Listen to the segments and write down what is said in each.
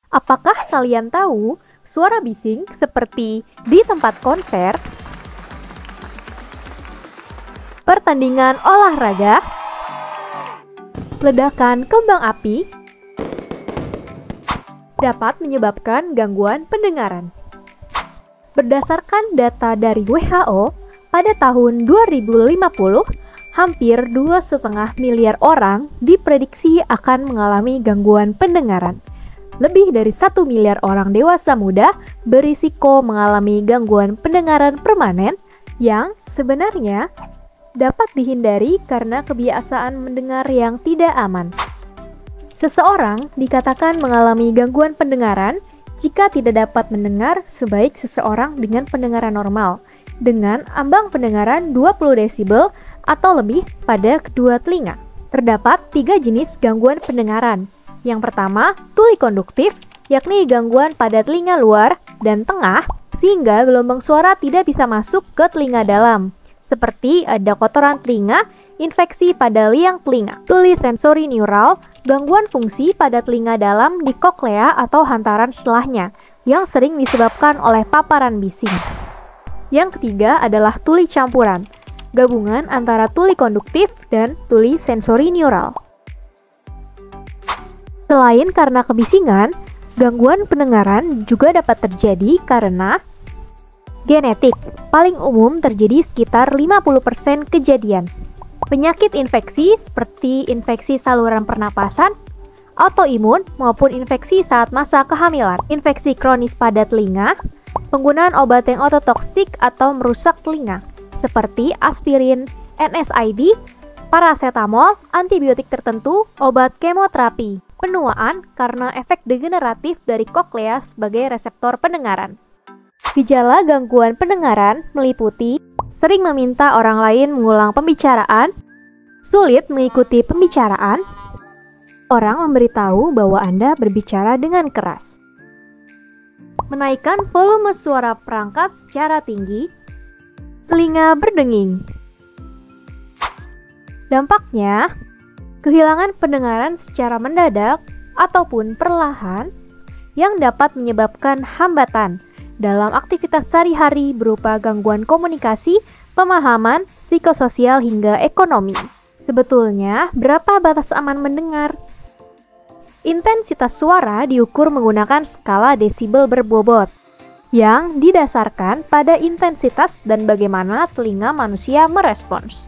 Apakah kalian tahu suara bising seperti di tempat konser, pertandingan olahraga, ledakan kembang api, dapat menyebabkan gangguan pendengaran? Berdasarkan data dari WHO, pada tahun 2050, hampir 2,5 miliar orang diprediksi akan mengalami gangguan pendengaran. Lebih dari 1 miliar orang dewasa muda berisiko mengalami gangguan pendengaran permanen yang sebenarnya dapat dihindari karena kebiasaan mendengar yang tidak aman. Seseorang dikatakan mengalami gangguan pendengaran jika tidak dapat mendengar sebaik seseorang dengan pendengaran normal, dengan ambang pendengaran 20 desibel atau lebih pada kedua telinga. Terdapat 3 jenis gangguan pendengaran. Yang pertama, tuli konduktif, yakni gangguan pada telinga luar dan tengah, sehingga gelombang suara tidak bisa masuk ke telinga dalam, seperti ada kotoran telinga, infeksi pada liang telinga. Tuli sensori neural, gangguan fungsi pada telinga dalam di koklea atau hantaran setelahnya, yang sering disebabkan oleh paparan bising. Yang ketiga adalah tuli campuran, gabungan antara tuli konduktif dan tuli sensori neural. Selain karena kebisingan, gangguan pendengaran juga dapat terjadi karena genetik. Paling umum terjadi sekitar 50% kejadian. Penyakit infeksi seperti infeksi saluran pernapasan, autoimun maupun infeksi saat masa kehamilan, infeksi kronis pada telinga, penggunaan obat yang ototoksik atau merusak telinga, seperti aspirin, NSAID, paracetamol, antibiotik tertentu, obat kemoterapi, penuaan karena efek degeneratif dari koklea sebagai reseptor pendengaran. Gejala gangguan pendengaran meliputi sering meminta orang lain mengulang pembicaraan, sulit mengikuti pembicaraan, orang memberitahu bahwa Anda berbicara dengan keras, menaikkan volume suara perangkat secara tinggi, telinga berdenging. Dampaknya, kehilangan pendengaran secara mendadak ataupun perlahan yang dapat menyebabkan hambatan dalam aktivitas sehari-hari berupa gangguan komunikasi, pemahaman, psikososial hingga ekonomi. Sebetulnya, berapa batas aman mendengar? Intensitas suara diukur menggunakan skala desibel berbobot yang didasarkan pada intensitas dan bagaimana telinga manusia merespons.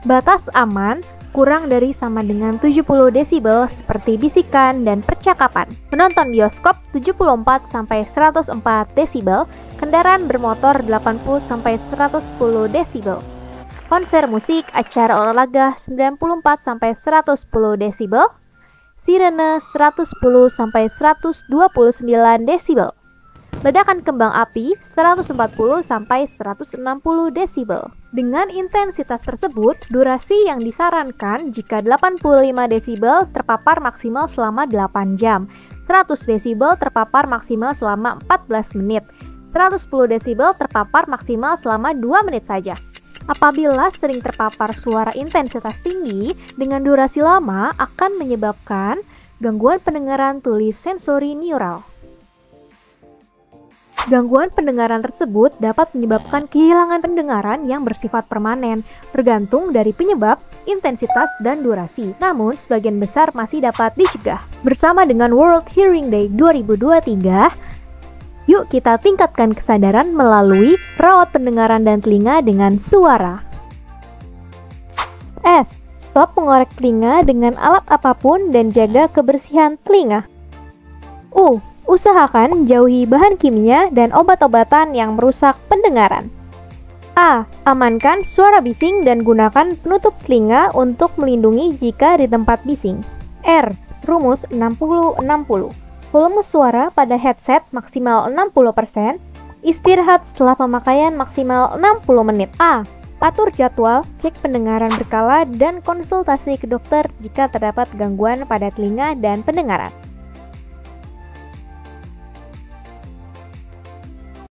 Batas aman kurang dari sama dengan 70 desibel seperti bisikan dan percakapan. Menonton bioskop 74-104 desibel, kendaraan bermotor 80-110 desibel. Konser musik, acara olahraga 94-110 desibel. Sirene 110-129 desibel. Ledakan kembang api 140-160 desibel. Dengan intensitas tersebut, durasi yang disarankan jika 85 desibel terpapar maksimal selama 8 jam, 100 desibel terpapar maksimal selama 14 menit, 110 desibel terpapar maksimal selama 2 menit saja. Apabila sering terpapar suara intensitas tinggi dengan durasi lama akan menyebabkan gangguan pendengaran tuli sensori neural. Gangguan pendengaran tersebut dapat menyebabkan kehilangan pendengaran yang bersifat permanen, bergantung dari penyebab, intensitas, dan durasi. Namun, sebagian besar masih dapat dicegah. Bersama dengan World Hearing Day 2023, yuk kita tingkatkan kesadaran melalui rawat pendengaran dan telinga dengan suara. S. Stop mengorek telinga dengan alat apapun dan jaga kebersihan telinga. U. Usahakan jauhi bahan kimia dan obat-obatan yang merusak pendengaran. A. Amankan suara bising dan gunakan penutup telinga untuk melindungi jika di tempat bising. R. Rumus 60-60. Volume suara pada headset maksimal 60%, istirahat setelah pemakaian maksimal 60 menit. A. Atur jadwal, cek pendengaran berkala, dan konsultasi ke dokter jika terdapat gangguan pada telinga dan pendengaran.